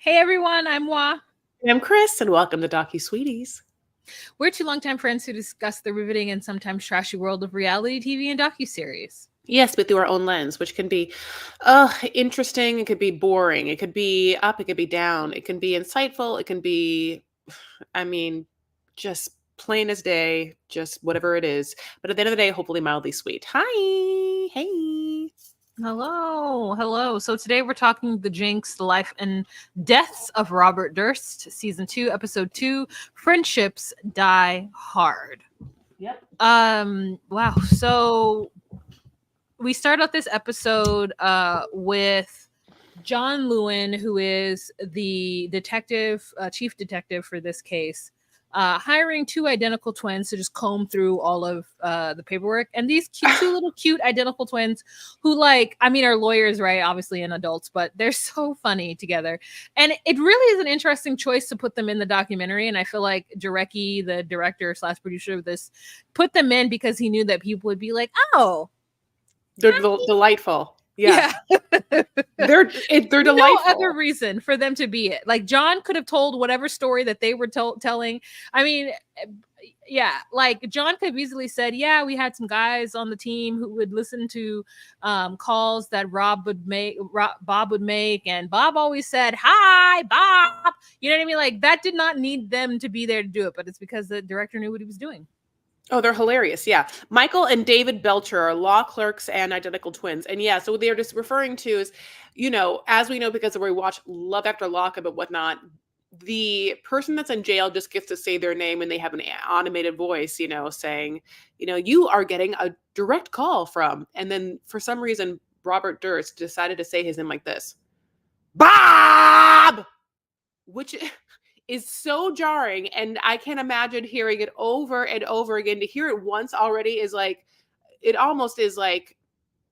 Hey everyone, I'm Wa. I'm Chris, and welcome to Docu Sweeties. We're two longtime friends who discuss the riveting and sometimes trashy world of reality TV and docuseries. Yes, but through our own lens, which can be interesting, it could be boring, it could be up, it could be down, it can be insightful, it can be, I mean, just plain as day, just whatever it is. But at the end of the day, hopefully mildly sweet. Hi. Hey. Hello. So today we're talking the Jinx, the life and deaths of Robert Durst, season 2, episode 2, Friendships Die Hard. Yep. Wow. So we start out this episode with John Lewin, who is the detective, chief detective for this case, hiring two identical twins to just comb through all of the paperwork. And these two little cute identical twins who, like, I mean, are lawyers, right? Obviously, and adults, but they're so funny together. And it really is an interesting choice to put them in the documentary. And I feel like Jarecki, the director slash producer of this, put them in because he knew that people would be like, oh, They're delightful. Yeah. They're delightful. No other reason for them to be it. Like, John could have told whatever story that they were telling. I mean, yeah, like John could have easily said, yeah, we had some guys on the team who would listen to calls that Bob would make, and Bob always said, hi, Bob. You know what I mean? Like, that did not need them to be there to do it, but it's because the director knew what he was doing. Oh, they're hilarious. Yeah. Michael and David Belcher are law clerks and identical twins. And yeah, so what they're just referring to is, as we know, because we watch Love After Lockup and whatnot, the person that's in jail just gets to say their name and they have an automated voice, saying, you are getting a direct call from. And then for some reason, Robert Durst decided to say his name like this: Bob! Which is so jarring, and I can't imagine hearing it over and over again. To hear it once already is like, it almost is like,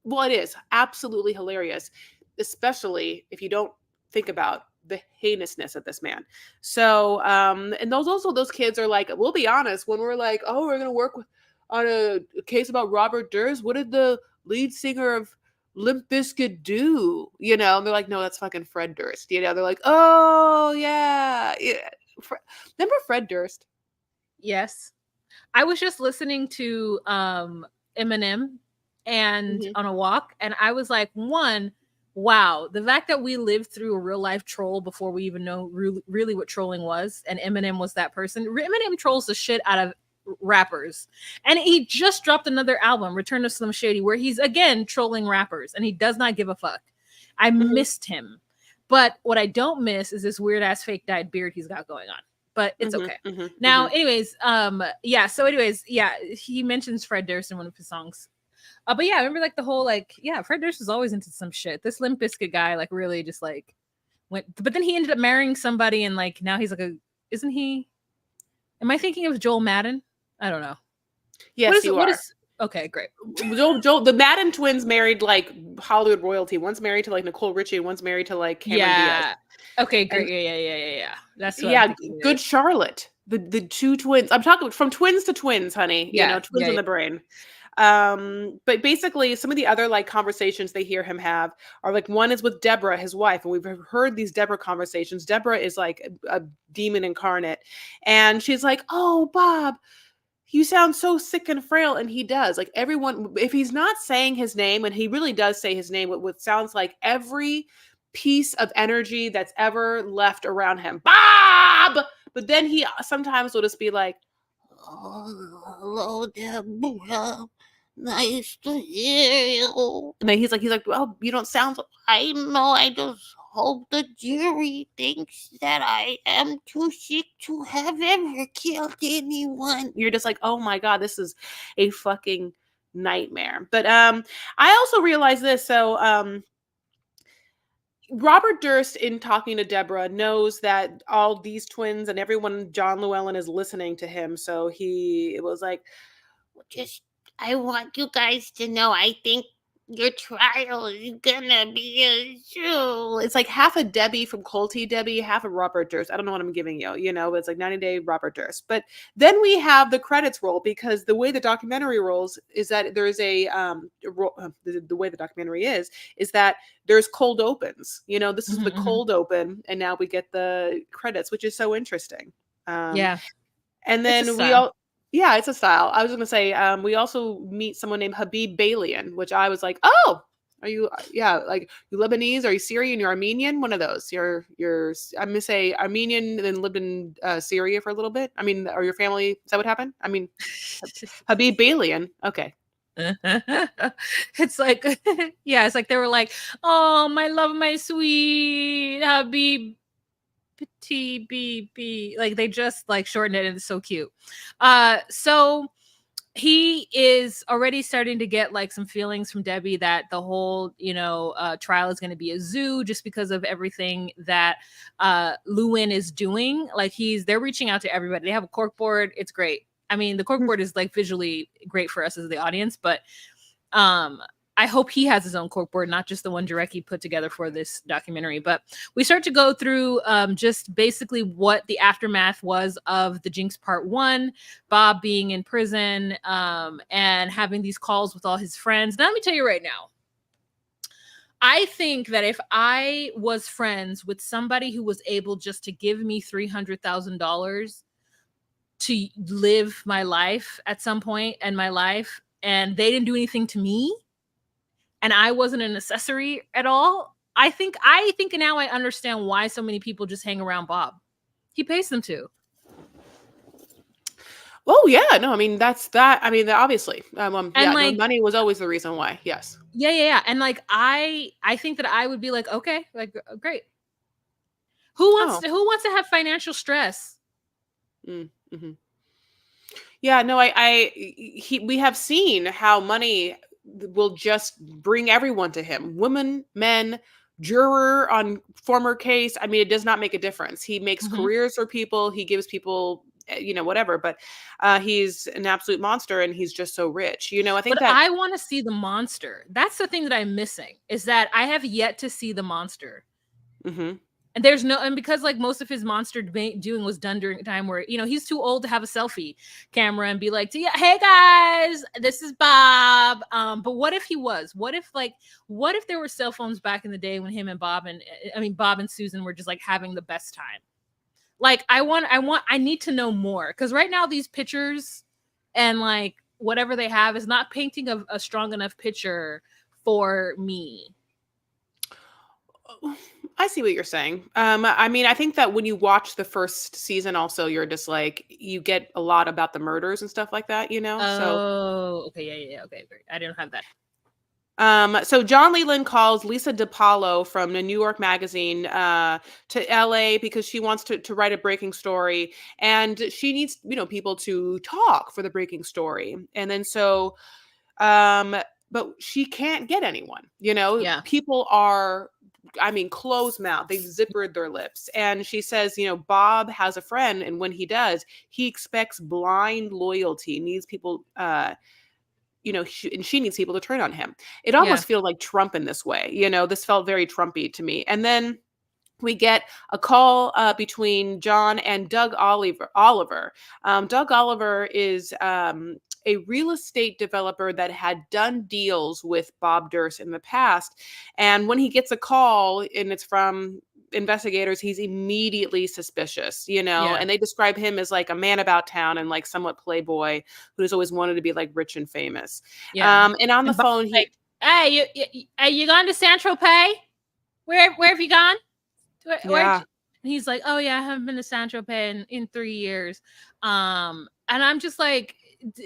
well, it is absolutely hilarious, especially if you don't think about the heinousness of this man. So, and those kids are like, we'll be honest, when we're like, oh, we're gonna work on a case about Robert Durst, what did the lead singer of Limp Bizkit do? And they're like, no, that's fucking Fred Durst. They're like, oh yeah. Remember Fred Durst? Yes. I was just listening to Eminem and on a walk, and I was like, one, wow, the fact that we lived through a real life troll before we even know really what trolling was, and Eminem was that person. Eminem trolls the shit out of rappers, and he just dropped another album, Return of Slim Shady, where he's again trolling rappers, and he does not give a fuck. I missed him, but what I don't miss is this weird ass fake dyed beard he's got going on. But it's okay. Now, anyways, he mentions Fred Durst in one of his songs. But yeah, I remember like the whole Fred Durst was always into some shit. This Limp Bizkit guy like really just like went, but then he ended up marrying somebody, and like now he's like isn't he? Am I thinking of Joel Madden? I don't know. Yes, you are. Okay, great. Joel, the Madden twins married like Hollywood royalty. One's married to like Nicole Richie, one's married to like Cameron Diaz. Okay, great. Yeah. That's what Good Charlotte. The two twins. I'm talking from twins to twins, honey. Twins in the brain. But basically some of the other like conversations they hear him have are like, one is with Deborah, his wife, and we've heard these Deborah conversations. Deborah is like a demon incarnate, and she's like, oh, Bob, you sound so sick and frail. And he does. Like, everyone, if he's not saying his name, and he really does say his name with sounds like every piece of energy that's ever left around him, Bob. But then he sometimes will just be like, oh, hello, Deborah, nice to hear you. And then he's like, well, you don't sound. I know. I just hope the jury thinks that I am too sick to have ever killed anyone. You're just like, oh my God, this is a fucking nightmare. But I also realized this. So Robert Durst, in talking to Deborah, knows that all these twins and everyone, John Llewellyn, is listening to him. So he was like, I want you guys to know, I think your trial is gonna be a show. It's like half a Debbie from Cold Tea Debbie, half a Robert Durst. I don't know what I'm giving you, it's like 90 Day Robert Durst. But then we have the credits roll, because the way the documentary rolls is that there's the way the documentary is that there's cold opens. This is the cold open, and now we get the credits, which is so interesting. Yeah. And then we all, yeah, it's a style. I was going to say, we also meet someone named Habib Balian, which I was like, oh, are you, like, you Lebanese? Are you Syrian? You're Armenian? One of those. I'm going to say Armenian, and then lived in Syria for a little bit. I mean, or your family, is that what happened? I mean, Habib Balian. Okay. It's like, yeah, it's like they were like, oh, my love, my sweet Habib. TBB, like they just like shortened it, and it's so cute. So he is already starting to get like some feelings from Debbie that the whole trial is going to be a zoo, just because of everything that Lewin is doing. Like they're reaching out to everybody. They have a cork board. It's great. I mean, the cork board is like visually great for us as the audience, but I hope he has his own corkboard, not just the one Jarecki put together for this documentary. But we start to go through just basically what the aftermath was of the Jinx Part 1, Bob being in prison and having these calls with all his friends. Now, let me tell you right now, I think that if I was friends with somebody who was able just to give me $300,000 to live my life at some point in my life, and they didn't do anything to me, and I wasn't an accessory at all, I think now I understand why so many people just hang around Bob. He pays them to. Oh yeah, no, I mean obviously, money was always the reason why. Yes. Yeah, and like I think that I would be like, okay, like great. Who wants to have financial stress? Mm-hmm. Yeah, no, we have seen how money will just bring everyone to him. Women, men, juror on former case. I mean, it does not make a difference. He makes careers for people. He gives people, whatever. But he's an absolute monster, and he's just so rich. I think I want to see the monster. That's the thing that I'm missing, is that I have yet to see the monster. Mm-hmm. And because like most of his monster doing was done during a time where, he's too old to have a selfie camera and be like, hey guys, this is Bob. But what if he was? What if there were cell phones back in the day when him and Bob and Susan were just like having the best time? Like I need to know more, because right now these pictures and like whatever they have is not painting a strong enough picture for me. I see what you're saying. I mean, I think that when you watch the first season, also, you're just like, you get a lot about the murders and stuff like that, Oh, okay, yeah, okay, great. I didn't have that. So John Leland calls Lisa DiPaolo from the New York Magazine to LA because she wants to write a breaking story, and she needs people to talk for the breaking story. And then but she can't get anyone. People are, closed mouth. They've zippered their lips. And she says, Bob has a friend, and when he does, he expects blind loyalty, needs people, and she needs people to turn on him. It almost feels like Trump in this way. This felt very Trumpy to me. And then we get a call between John and Doug Oliver. Doug Oliver is a real estate developer that had done deals with Bob Durst in the past. And when he gets a call and it's from investigators, he's immediately suspicious, and they describe him as like a man about town and like somewhat playboy who's always wanted to be like rich and famous. And on the phone, he, like, hey, you gone to Saint-Tropez? Where have you gone? And he's like, oh yeah, I haven't been to Saint-Tropez in 3 years. And I'm just like,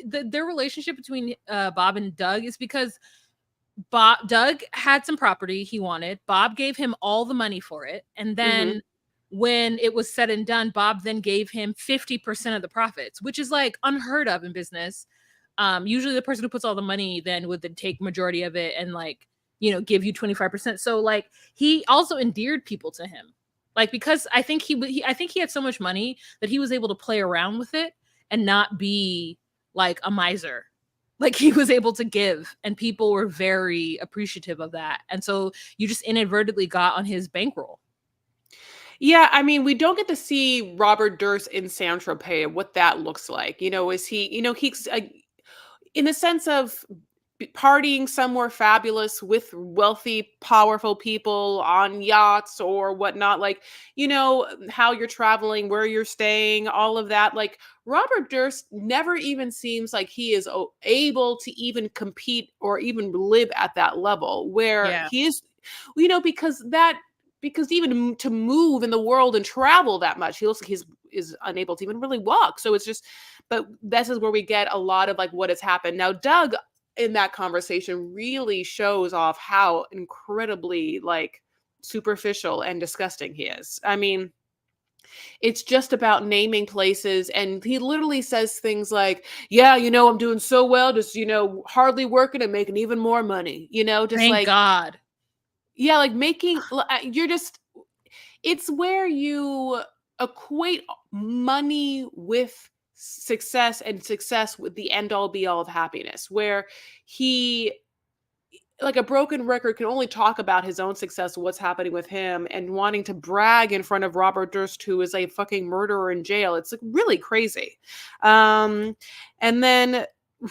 their relationship between Bob and Doug is because Doug had some property he wanted. Bob gave him all the money for it. And then when it was said and done, Bob then gave him 50% of the profits, which is like unheard of in business. Usually the person who puts all the money then would then take majority of it and like, give you 25%. So like he also endeared people to him. Like, because I think he had so much money that he was able to play around with it and not be like a miser. Like he was able to give, and people were very appreciative of that. And so you just inadvertently got on his bankroll. Yeah, I mean, we don't get to see Robert Durst in Saint Tropez, what that looks like. Is he, he's in the sense of partying somewhere fabulous with wealthy, powerful people on yachts or whatnot, like, how you're traveling, where you're staying, all of that. Like, Robert Durst never even seems like he is able to even compete or even live at that level where Yeah. he is, because even to move in the world and travel that much, he looks like he's is unable to even really walk. So it's just, but this is where we get a lot of like what has happened. Now, Doug in that conversation really shows off how incredibly like superficial and disgusting he is. I mean, it's just about naming places, and he literally says things like, yeah, I'm doing so well, just hardly working and making even more money, just Thank like, God. yeah, like making, you're just, it's where you equate money with success, and success with the end all be all of happiness, where he, like a broken record, can only talk about his own success, what's happening with him, and wanting to brag in front of Robert Durst, who is a fucking murderer in jail. It's like really crazy. And then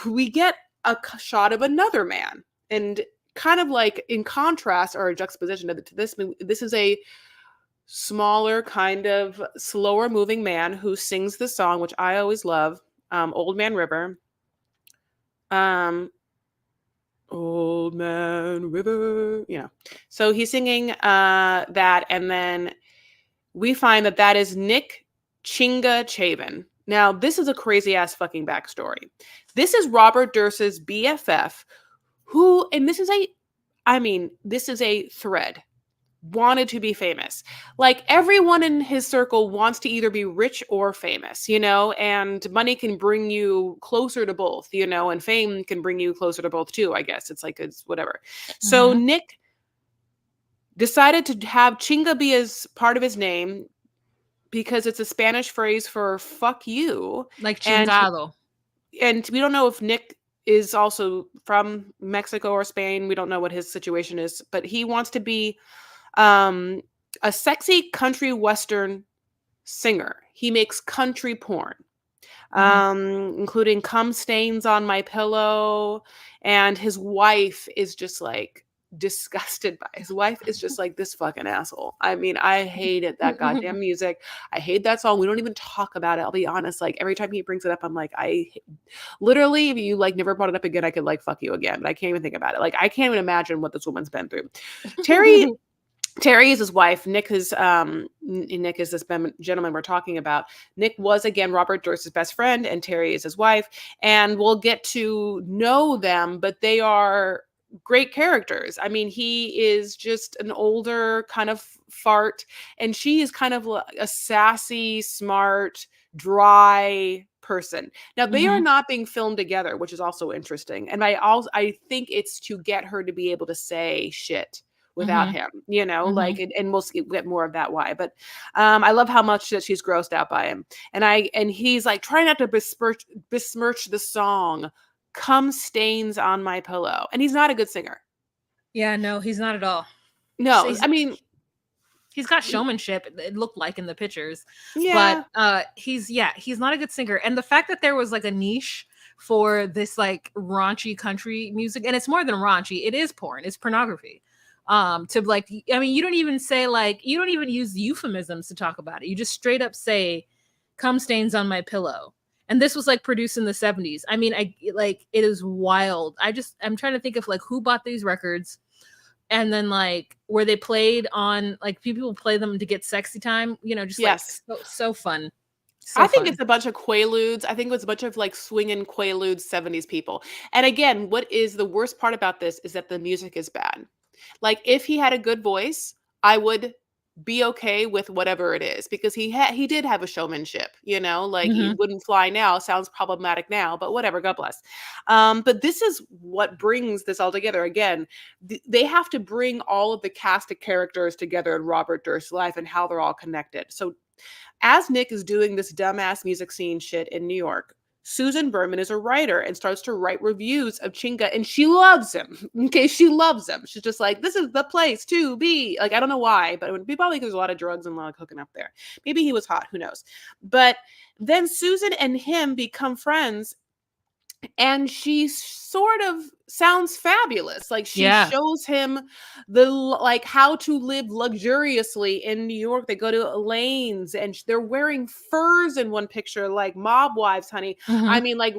we get a shot of another man, and kind of like in contrast or a juxtaposition to this, this is a smaller, kind of slower moving man who sings the song, which I always love, Old Man River. Old Man River, so he's singing that, and then we find that is Nick Chinga Chavin. Now, this is a crazy ass fucking backstory. This is Robert Durst's BFF, who, and this is a thread, wanted to be famous. Like, everyone in his circle wants to either be rich or famous, and money can bring you closer to both, and fame can bring you closer to both too, I guess. It's like, it's whatever. So Nick decided to have Chinga be as part of his name because it's a Spanish phrase for fuck you. Like And chingado. and we don't know if Nick is also from Mexico or Spain. We don't know what his situation is, but he wants to be a sexy country western singer. He makes country porn, including "Cum Stains on My Pillow," and his wife is just like disgusted by. His wife is just like, this fucking asshole. I mean, I hated that goddamn music. I hate that song. We don't even talk about it. I'll be honest. Like, every time he brings it up, I'm like, literally, if you like never brought it up again, I could like fuck you again. But I can't even think about it. Like, I can't even imagine what this woman's been through. Terry is his wife. Nick is this gentleman we're talking about. Nick was, again, Robert Durst's best friend, and Terry is his wife. And we'll get to know them, but they are great characters. I mean, he is just an older kind of fart, and she is kind of a sassy, smart, dry person. Now, they are not being filmed together, which is also interesting. And I think it's to get her to be able to say shit without him, like, and we'll get more of that why. But I love how much that she's grossed out by him. And he's like, try not to besmirch the song "Cum Stains on My Pillow." And he's not a good singer. Yeah, no, he's not at all. No, I mean, he's got showmanship, it looked like in the pictures. Yeah. But he's not a good singer. And the fact that there was like a niche for this like raunchy country music, and it's more than raunchy, it is porn, it's pornography. To like, I mean, you don't even use euphemisms to talk about it. You just straight up say "cum stains on my pillow." And this was like produced in the 70s. I mean, it is wild. I'm trying to think of like who bought these records, and then like where they played on, like, people play them to get sexy time, just yes. like so fun. I think it's a bunch of Quaaludes. I think it was a bunch of like swinging Quaaludes 70s people. And again, what is the worst part about this is that the music is bad. Like, if he had a good voice, I would be okay with whatever it is, because he did have a showmanship, like he wouldn't fly now, sounds problematic now, but whatever, God bless. But this is what brings this all together. Again, they have to bring all of the cast of characters together in Robert Durst's life and how they're all connected. So as Nick is doing this dumbass music scene shit in New York, Susan Berman is a writer and starts to write reviews of Chinga, and she loves him. Okay, she loves him. She's just like, this is the place to be. Like, I don't know why, but it would be probably because there's a lot of drugs and a lot of hooking up there. Maybe he was hot, who knows? But then Susan and him become friends, and she sort of sounds fabulous. Like, she shows him how to live luxuriously in New York. They go to Elaine's, and they're wearing furs in one picture, like mob wives, honey. I mean, like,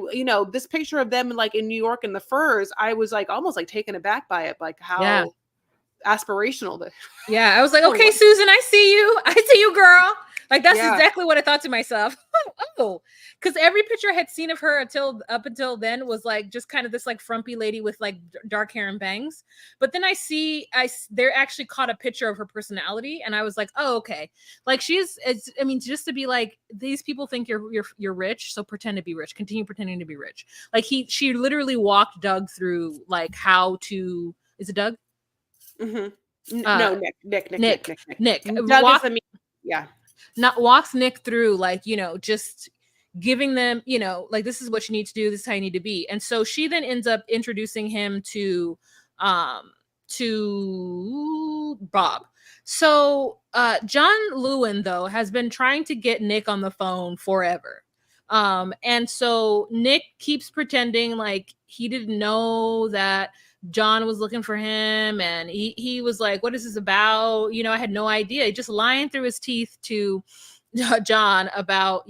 this picture of them like in New York in the furs, I was like almost like taken aback by it, like how aspirational I was like, okay, Susan, I see you, girl. Like, that's exactly what I thought to myself. Oh, because every picture I had seen of her up until then was like just kind of this like frumpy lady with like dark hair and bangs. But then they're actually caught a picture of her personality, and I was like, oh, okay. Like, I mean, just to be like, these people think you're rich, so pretend to be rich. Continue pretending to be rich. Like, she literally walked Doug through like how to. Is it Doug? Mm-hmm. No, Nick. Doug is not walks Nick through, like, just giving them, like, this is what you need to do, this is how you need to be. And so she then ends up introducing him to Bob. So John Lewin, though, has been trying to get Nick on the phone forever. And so Nick keeps pretending like he didn't know that John was looking for him, and he was like, what is this about? I had no idea. Just lying through his teeth to John about,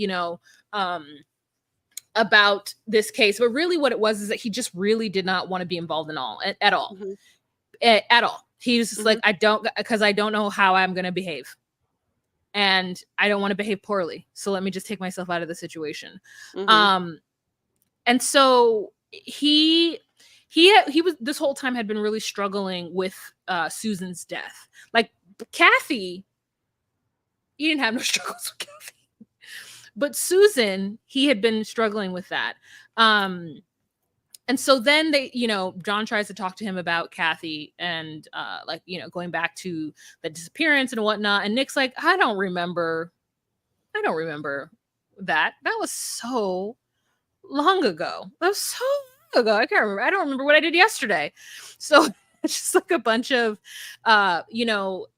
about this case. But really what it was is that he just really did not want to be involved at all. At all. He was just like, I don't know how I'm going to behave. And I don't want to behave poorly. So let me just take myself out of the situation. And so he was this whole time had been really struggling with Susan's death. Like, Kathy, he didn't have no struggles with Kathy. But Susan, he had been struggling with that. And so then John tries to talk to him about Kathy and going back to the disappearance and whatnot. And Nick's like, I don't remember that. That was so long ago. That was so long ago. I can't remember. I don't remember what I did yesterday. So it's just like a bunch of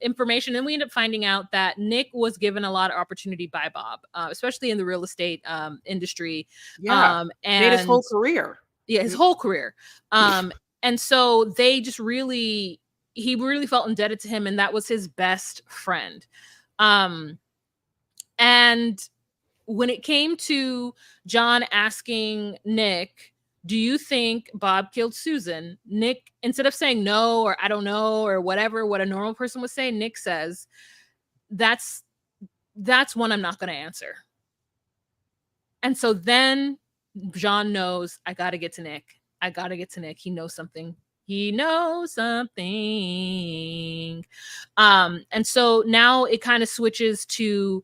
information. And we end up finding out that Nick was given a lot of opportunity by Bob, especially in the real estate industry. And made his whole career. Yeah, his whole career. And so he really felt indebted to him, and that was his best friend. And when it came to John asking Nick, do you think Bob killed Susan? Nick, instead of saying no, or I don't know, or whatever, what a normal person would say, Nick says, that's one I'm not going to answer. And so then John knows, I got to get to Nick. He knows something. And so now it kind of switches to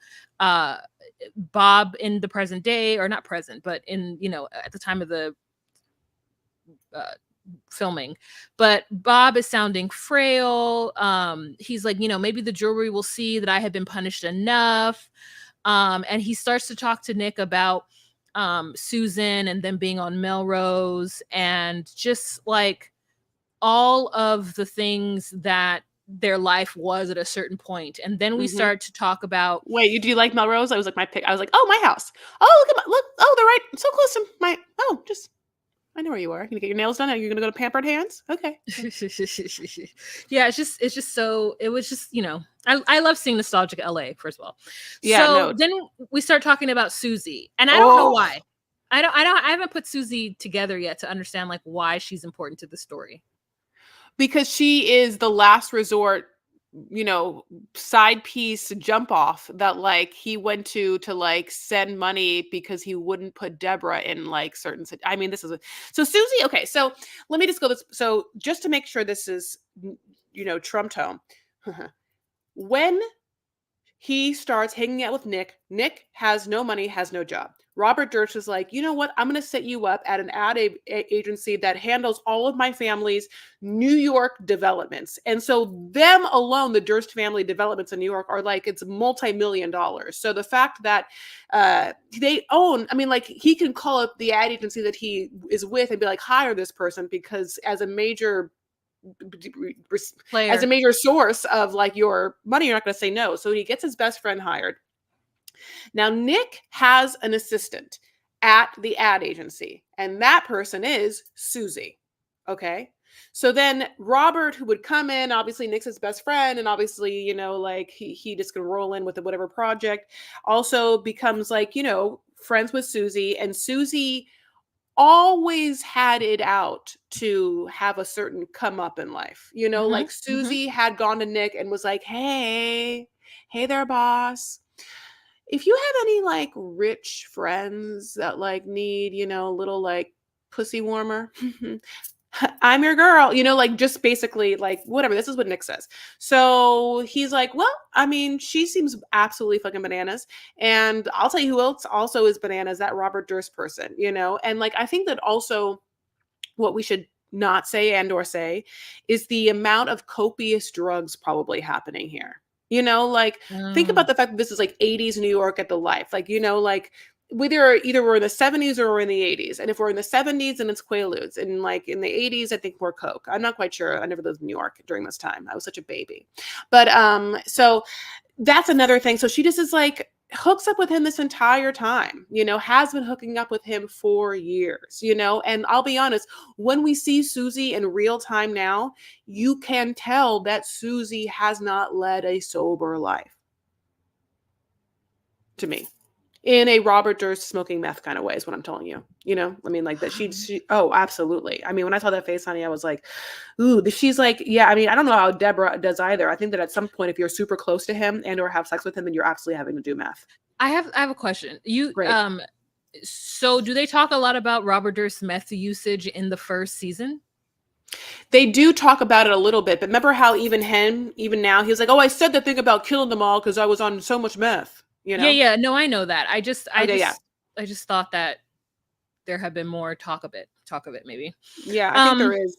Bob in the present day, or not present, but in, at the time of the filming. But Bob is sounding frail. He's like, maybe the jury will see that I have been punished enough. And he starts to talk to Nick about Susan and them being on Melrose, and just like all of the things that their life was at a certain point. And then we start to talk about, wait, do you like Melrose? I was like, my pick. I was like, oh, my house. Oh, look, oh, they're right so close to my, I know where you are. Can you get your nails done? Are you going to go to Pampered Hands? Okay. Yeah, it's just so, it was just, I love seeing nostalgic LA, first of all. Yeah. So then we start talking about Susie, and I don't know why. I haven't put Susie together yet to understand like why she's important to the story. Because she is the last resort, side piece jump off that like he went to like send money because he wouldn't put Deborah in like certain. I mean, so Susie. Okay, so let me just go this. So just to make sure this is, trumped home, when he starts hanging out with Nick, Nick has no money, has no job. Robert Durst is like, you know what? I'm going to set you up at an ad agency that handles all of my family's New York developments. And so them alone, the Durst family developments in New York are like, it's multi-million dollars. So the fact that they own, I mean, like he can call up the ad agency that he is with and be like, hire this person, because as a major source of like your money, you're not going to say no. So he gets his best friend hired. Now, Nick has an assistant at the ad agency, and that person is Susie. Okay. So then Robert, who would come in, obviously Nick's his best friend, and obviously, you know, like he just gonna roll in with whatever project, also becomes like, you know, friends with Susie. And Susie always had it out to have a certain come up in life. You know, like Susie had gone to Nick and was like, hey there, boss. If you have any like rich friends that like need, you know, a little like pussy warmer, I'm your girl, you know, like just basically like whatever. This is what Nick says. So he's like, well, I mean, she seems absolutely fucking bananas. And I'll tell you who else also is bananas, that Robert Durst person, you know? And like, I think that also what we should not say and or say is the amount of copious drugs probably happening here. You know, like think about the fact that this is like 80s New York at the life. Like, you know, like either we're in the 70s or we're in the 80s. And if we're in the 70s, then it's Quaaludes. And like in the 80s, I think more Coke. I'm not quite sure. I never lived in New York during this time. I was such a baby. But so that's another thing. So she just is like hooks up with him this entire time, you know, has been hooking up with him for years, you know. And I'll be honest, when we see Susie in real time now, you can tell that Susie has not led a sober life, to me, in a Robert Durst smoking meth kind of way is what I'm telling you. You know, I mean, like that she oh, absolutely. I mean, when I saw that face, honey, I was like, ooh, she's like, yeah, I mean, I don't know how Deborah does either. I think that at some point, if you're super close to him and or have sex with him, then you're absolutely having to do meth. I have a question. Great. So do they talk a lot about Robert Durst's meth usage in the first season? They do talk about it a little bit, but remember how even now, he was like, oh, I said the thing about killing them all because I was on so much meth. You know? Yeah. No, I know that. I just thought that there had been more talk of it, maybe. Yeah, I think there is.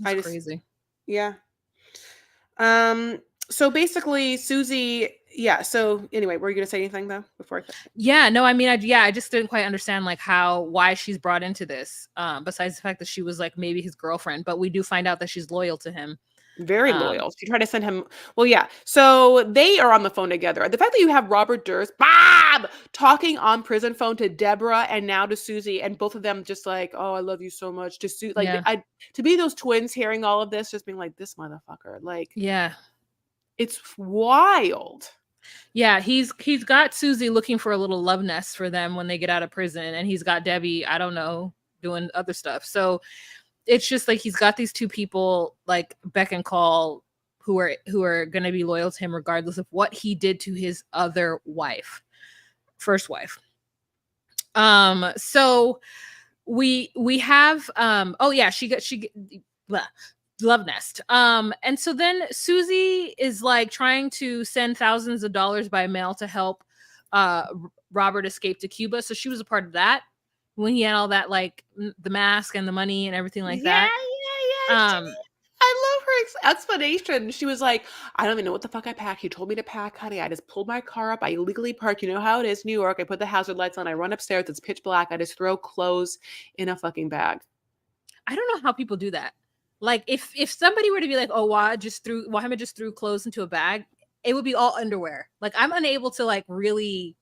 It's crazy. Yeah. So basically, Susie. Yeah. So anyway, were you gonna say anything though before? Yeah. No. I mean, I just didn't quite understand like why she's brought into this. Besides the fact that she was like maybe his girlfriend, but we do find out that she's loyal to him. Very loyal. She tried to send him. Well, yeah. So they are on the phone together. The fact that you have Robert Durst, Bob, talking on prison phone to Deborah and now to Susie, and both of them just like, oh, I love you so much. To to be those twins, hearing all of this, just being like, this motherfucker, like, yeah, it's wild. Yeah, he's got Susie looking for a little love nest for them when they get out of prison, and he's got Debbie, I don't know, doing other stuff. So it's just like he's got these two people like beck and call who are going to be loyal to him regardless of what he did to his other wife, first wife. So we have love nest. And so then Susie is like trying to send thousands of dollars by mail to help Robert escape to Cuba. So she was a part of that when he had all that, like the mask and the money and everything like that. Yeah. I love her explanation. She was like, I don't even know what the fuck I packed. He told me to pack, honey. I just pulled my car up. I illegally parked. You know how it is, New York. I put the hazard lights on. I run upstairs. It's pitch black. I just throw clothes in a fucking bag. I don't know how people do that. Like if somebody were to be like, oh, Mohammed just threw clothes into a bag, it would be all underwear. Like I'm unable to like really.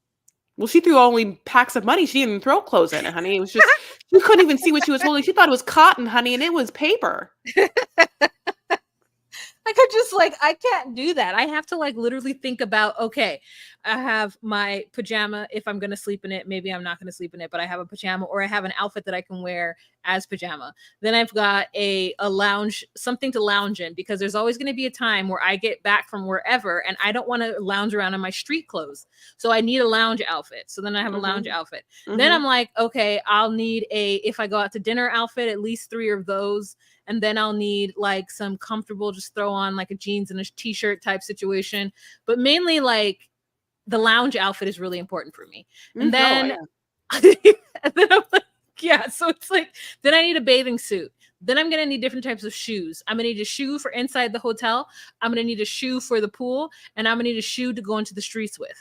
Well, she threw only packs of money. She didn't even throw clothes in it, honey. It was just, you couldn't even see what she was holding. She thought it was cotton, honey, and it was paper. I can't do that. I have to like literally think about, okay, I have my pajama. If I'm going to sleep in it, maybe I'm not going to sleep in it, but I have a pajama or I have an outfit that I can wear as pajama. Then I've got a lounge, something to lounge in, because there's always going to be a time where I get back from wherever and I don't want to lounge around in my street clothes. So I need a lounge outfit. So then I have a lounge outfit. Then I'm like, okay, I'll need if I go out to dinner outfit, at least 3 of those. And then I'll need like some comfortable, just throw on like a jeans and a t-shirt type situation. But mainly like the lounge outfit is really important for me. And then And then I'm like, yeah. So it's like, then I need a bathing suit. Then I'm going to need different types of shoes. I'm going to need a shoe for inside the hotel. I'm going to need a shoe for the pool. And I'm going to need a shoe to go into the streets with.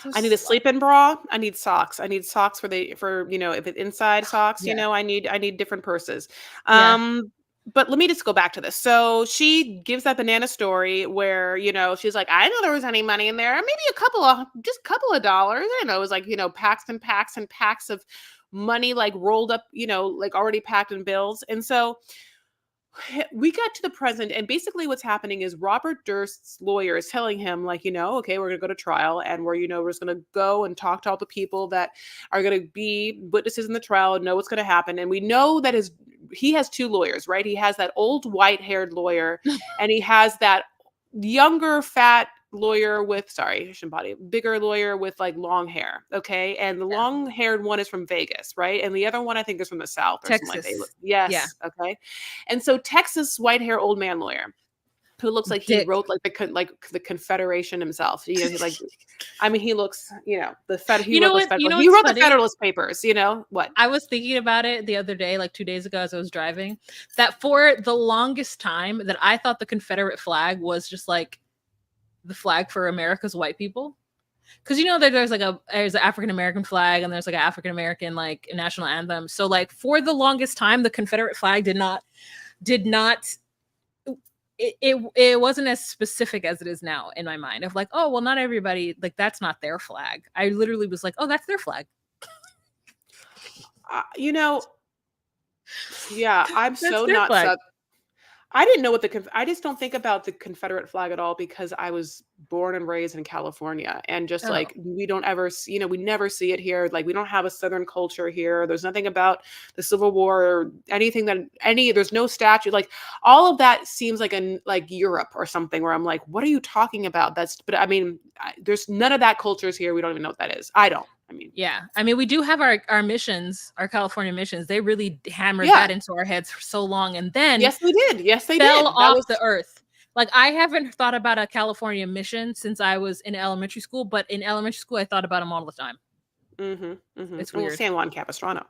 So I need a sleep-in bra. I need socks. I need socks for if it's inside socks, yeah. I need different purses. Yeah. But let me just go back to this. So she gives that banana story where, she's like, I know there was any money in there. Maybe just a couple of dollars. I don't know. It was like, packs and packs and packs of money, like rolled up, like already packed in bills. And so we got to the present, and basically what's happening is Robert Durst's lawyer is telling him, like, okay, we're going to go to trial, and we're just going to go and talk to all the people that are going to be witnesses in the trial and know what's going to happen. And we know that he has two lawyers, right? He has that old white-haired lawyer, and he has that younger, fat lawyer with, sorry, I shouldn't body, bigger lawyer with like long hair. Okay. And the long haired one is from Vegas, right? And the other one I think is from the South or Texas. something like that. Yes. Yeah. Okay. And so Texas white hair old man lawyer who looks like he wrote like the Confederation himself. He looks, he wrote the Federalist Papers, what? I was thinking about it the other day, like 2 days ago as I was driving, that for the longest time that I thought the Confederate flag was just like the flag for America's white people. Because there's an African American flag and there's like an African American like national anthem. So like for the longest time, the Confederate flag did not it wasn't as specific as it is now in my mind of like, oh well, not everybody, like that's not their flag. I literally was like, oh, that's their flag. Yeah, I'm so not flag. I didn't know I just don't think about the Confederate flag at all because I was born and raised in California, and just like we don't ever, we never see it here. Like we don't have a Southern culture here. There's nothing about the Civil War or anything there's no statue. Like all of that seems like Europe or something where I'm like, what are you talking about? There's none of that culture is here. We don't even know what that is. I don't. Yeah. We do have our missions, our California missions. They really hammered that into our heads for so long. And then yes, they did. Fell off the earth. Like I haven't thought about a California mission since I was in elementary school, but in elementary school, I thought about them all the time. It's weird. San Juan Capistrano.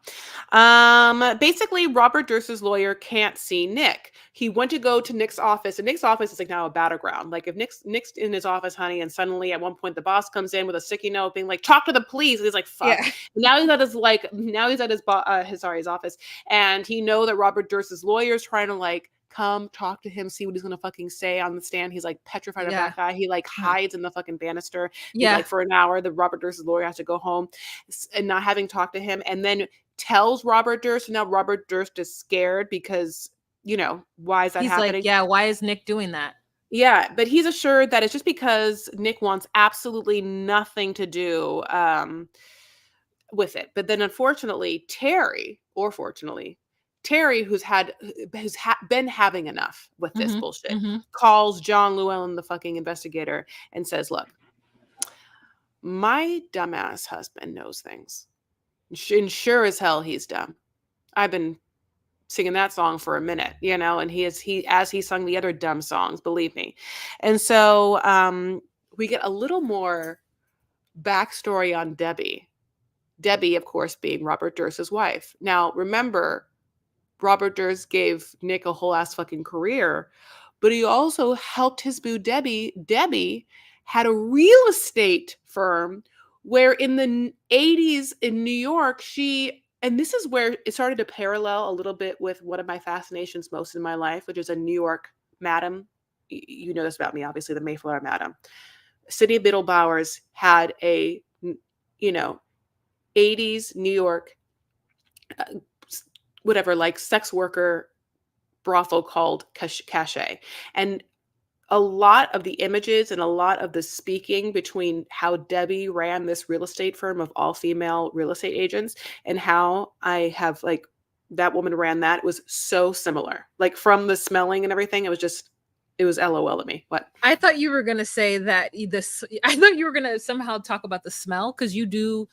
Basically, Robert Durst's lawyer can't see Nick. He went to go to Nick's office, and Nick's office is like now a battleground. Like if Nick's in his office, honey, and suddenly at one point the boss comes in with a sticky note being like, "Talk to the police." And he's like, "Fuck." Yeah. Now he's at his office, and he know that Robert Durst's lawyer is trying to like come talk to him, see what he's gonna fucking say on the stand. He's like petrified of that guy. He like hides in the fucking banister. Yeah. Like for an hour, the Robert Durst's lawyer has to go home and not having talked to him, and then tells Robert Durst. And now Robert Durst is scared because, why is that happening? Like, yeah, why is Nick doing that? Yeah, but he's assured that it's just because Nick wants absolutely nothing to do with it. But then unfortunately, Terry, who's been having enough with this bullshit, calls John Llewellyn, the fucking investigator, and says, look, my dumbass husband knows things. And sure as hell he's dumb. I've been singing that song for a minute, and as he sung the other dumb songs, believe me. And so we get a little more backstory on Debbie. Debbie, of course, being Robert Durst's wife. Now, remember, Robert Durst gave Nick a whole ass fucking career, but he also helped his boo Debbie. Debbie had a real estate firm where in the 80s in New York, and this is where it started to parallel a little bit with one of my fascinations most in my life, which is a New York madam. You know this about me, obviously, the Mayflower madam. Sidney Biddle-Bowers had a, 80s New York whatever, like sex worker brothel called Cachet. And a lot of the images and a lot of the speaking between how Debbie ran this real estate firm of all female real estate agents and how I have like that woman ran that was so similar. Like from the smelling and everything, it was LOL to me. What? I thought you were going to say that I thought you were going to somehow talk about the smell, because you do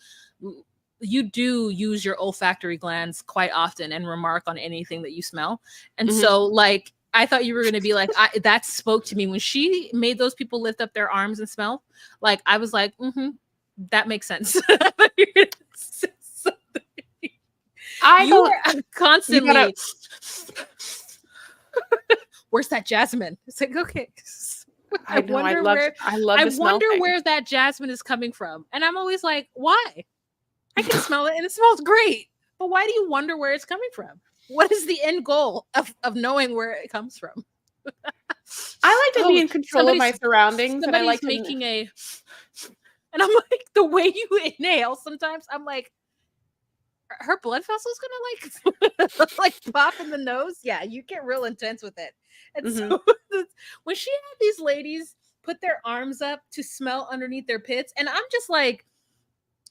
use your olfactory glands quite often and remark on anything that you smell. And so like, I thought you were going to be like, that spoke to me when she made those people lift up their arms and smell. Like, I was like, that makes sense. You are constantly. Where's that jasmine? It's like, okay. I wonder where that jasmine is coming from. And I'm always like, why? I can smell it and it smells great. But why do you wonder where it's coming from? What is the end goal of knowing where it comes from? I like to be in control of my surroundings. And I like making and I'm like, the way you inhale, sometimes I'm like, her blood vessel's gonna like pop in the nose. Yeah, you get real intense with it. And so when she had these ladies put their arms up to smell underneath their pits, and I'm just like,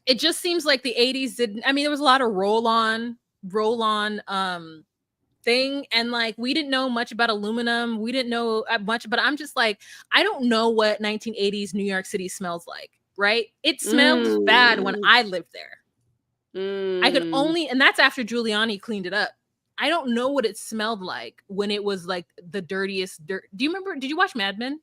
it just seems like the 80s didn't. I mean, there was a lot of roll on thing, and like we didn't know much about aluminum. We didn't know much, but I'm just like, I don't know what 1980s New York City smells like. Right? It smelled bad when I lived there. I could only, and that's after Giuliani cleaned it up. I don't know what it smelled like when it was like the dirtiest dirt. Do you remember? Did you watch Mad Men?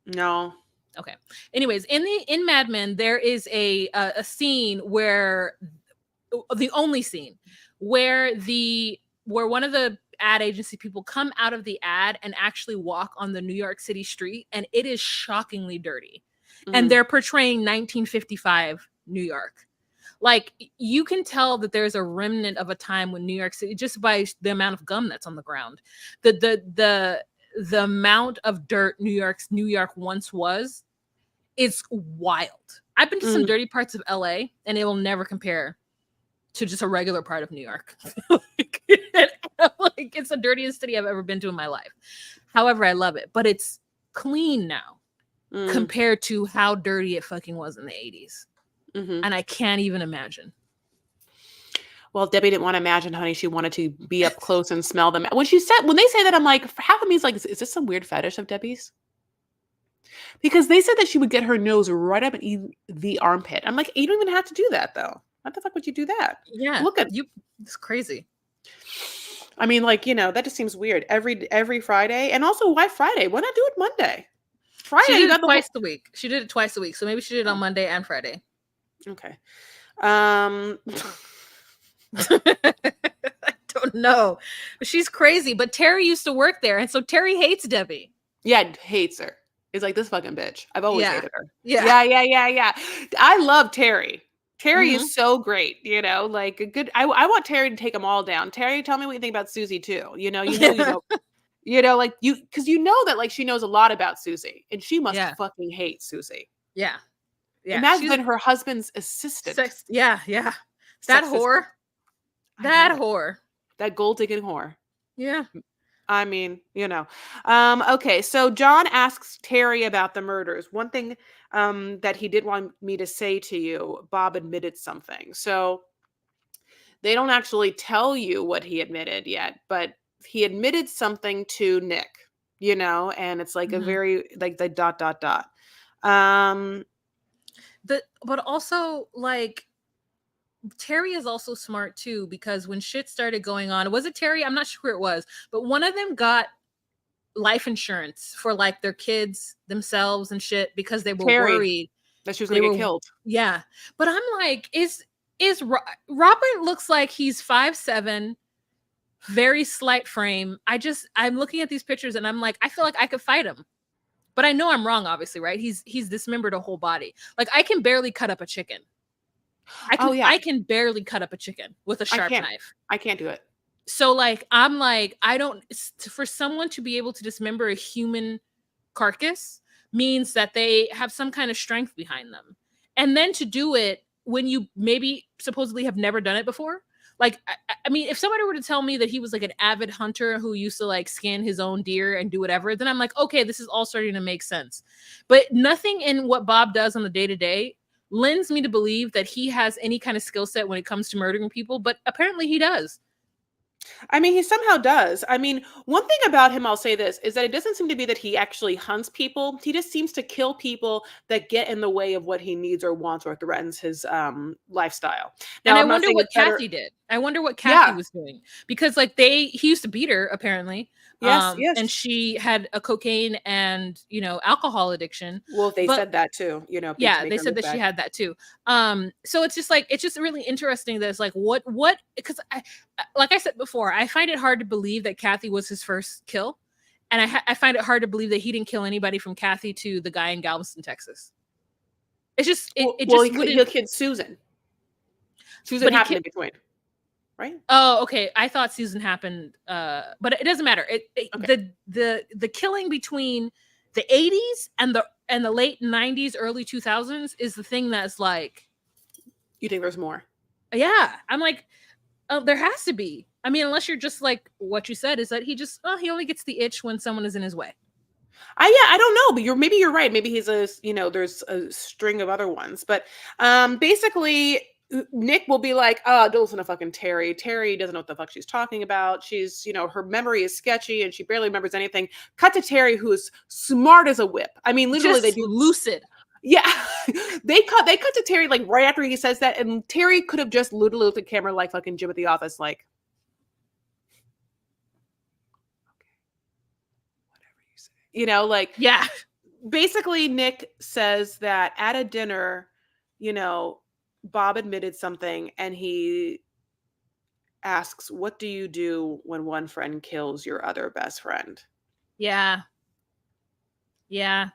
No. Okay. Anyways, in Mad Men, there is a scene where the only scene where one of the ad agency people come out of the ad and actually walk on the New York City street, and it is shockingly dirty. And they're portraying 1955 New York. Like, you can tell that there's a remnant of a time when New York City, just by the amount of gum that's on the ground, the amount of dirt New York once was, is wild. I've been to some dirty parts of LA, and it will never compare to just a regular part of New York. like, it's the dirtiest city I've ever been to in my life. However, I love it, but it's clean now compared to how dirty it fucking was in the 80s. And I can't even imagine. Well, Debbie didn't want to imagine, honey. She wanted to be up close and smell them. When they say that, I'm like, half of me is like, is this some weird fetish of Debbie's? Because they said that she would get her nose right up in the armpit. I'm like, you don't even have to do that, though. What the fuck would you do that? Yeah, look at you. It's crazy. I mean, like, that just seems weird. Every Friday, and also, why Friday? Why not do it Monday? Friday, she did it twice a week. She did it twice a week, so maybe she did it on Monday and Friday. Okay. I don't know. She's crazy, but Terry used to work there, and so Terry hates Debbie. Yeah, hates her. It's like, this fucking bitch. I've always hated her. Yeah. I love Terry. Terry is so great, like a good. I want Terry to take them all down. Terry, tell me what you think about Susie too. Like because that like she knows a lot about Susie, and she must fucking hate Susie. Yeah. And that's been her husband's assistant. Yeah. That whore. That gold digging whore. Yeah. I mean, okay. So John asks Terry about the murders. One thing that he did want me to say to you, Bob admitted something. So they don't actually tell you what he admitted yet, but he admitted something to Nick, and it's like a very, like the ... But also, like, Terry is also smart too, because when shit started going on, was it Terry? I'm not sure who it was, but one of them got life insurance for like their kids themselves and shit because they were worried that she was going to get killed. Yeah. But I'm like, Robert looks like he's 5'7", very slight frame. I'm looking at these pictures and I'm like, I feel like I could fight him. But I know I'm wrong, obviously, right? He's dismembered a whole body. Like, I can barely cut up a chicken. I can barely cut up a chicken with a sharp knife. I can't do it. So, like, I'm like, for someone to be able to dismember a human carcass means that they have some kind of strength behind them. And then to do it when you maybe supposedly have never done it before. Like, I mean, if somebody were to tell me that he was like an avid hunter who used to like skin his own deer and do whatever, then I'm like, okay, this is all starting to make sense. But nothing in what Bob does on the day-to-day lends me to believe that he has any kind of skill set when it comes to murdering people, but apparently he does. I mean, he somehow does. I mean, one thing about him, I'll say this, is that it doesn't seem to be that he actually hunts people. He just seems to kill people that get in the way of what he needs or wants or threatens his lifestyle. And Now, I I'm not wonder saying what it's better. Kathy did. I wonder what Kathy Yeah. was doing because like he used to beat her apparently. Yes. And Yes. she had a cocaine and, alcohol addiction. Well, they But said that too, to yeah, make they her said look that she bad. had that too. So it's just really interesting that it's like what because like I said before, I find it hard to believe that Kathy was his first kill. And I find it hard to believe that he didn't kill anybody from Kathy to the guy in Galveston, Texas. It's just it Well, just wouldn't. he'll kid Susan. Susan But he happened can't. in between, right? Oh, okay. I thought Susan happened, but it doesn't matter. Okay. The killing between the 80s and the late 90s, early 2000s is the thing that's like, You think there's more? yeah. I'm like, oh, there has to be. I mean, unless you're just like what you said is that he only gets the itch when someone is in his way. I don't know, but maybe you're right. Maybe he's there's a string of other ones, but basically Nick will be like, oh, don't listen to fucking Terry. Terry doesn't know what the fuck she's talking about. She's, her memory is sketchy and she barely remembers anything. Cut to Terry, who is smart as a whip. I mean, literally, they Just do. lucid. Yeah, they cut to Terry like right after he says that, and Terry could have just literally looked at camera like fucking Jim at the office, like, like, Yeah. basically Nick says that at a dinner, Bob admitted something and he asks, what do you do when one friend kills your other best friend? Yeah. Yeah.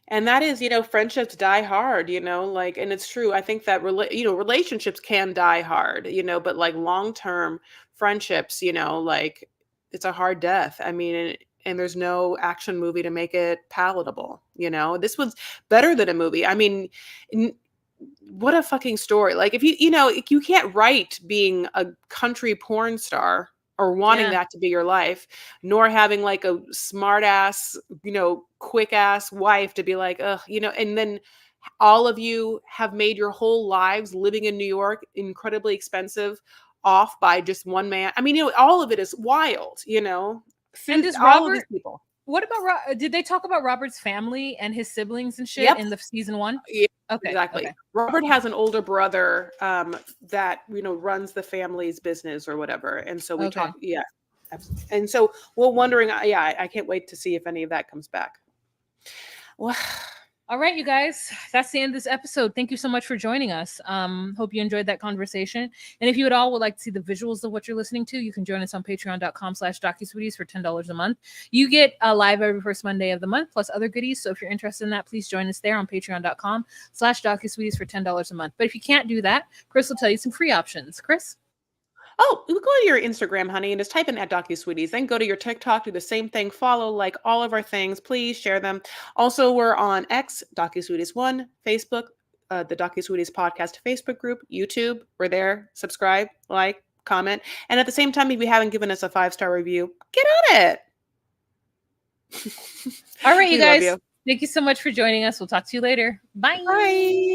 And that is, friendships die hard, like, and it's true. I think that, relationships can die hard, but like long-term friendships, like it's a hard death. I mean, and there's no action movie to make it palatable. This was better than a movie. I mean, what a fucking story. Like if you can't write being a country porn star or wanting Yeah. that to be your life, nor having like a smart ass, quick ass wife to be like, ugh, and then all of you have made your whole lives living in New York incredibly expensive off by just one man. I mean, all of it is wild, And does all of these Robert people. What about did they talk about Robert's family and his siblings and shit Yep. in the season 1? Yeah, Okay. exactly. Okay. Robert has an older brother that runs the family's business or whatever, and so we Okay. talk. Yeah, and so we're wondering. Yeah, I can't wait to see if any of that comes back. Well, All right, you guys, that's the end of this episode. Thank you so much for joining us. Hope you enjoyed that conversation. And if you at all would like to see the visuals of what you're listening to, you can join us on patreon.com/DocuSweeties for $10 a month. You get live every first Monday of the month, plus other goodies. So if you're interested in that, please join us there on patreon.com/DocuSweeties for $10 a month. But if you can't do that, Chris will tell you some free options. Chris? oh, go to your Instagram, honey, and just type in @DocuSweeties. Then go to your TikTok, do the same thing. Follow, like all of our things. Please share them. Also, we're on X, DocuSweeties1, Facebook, the DocuSweeties podcast Facebook group, YouTube. We're there. Subscribe, like, comment. And at the same time, if you haven't given us a 5-star review, get on it. All right, you We love guys. you. Thank you so much for joining us. We'll talk to you later. Bye. Bye.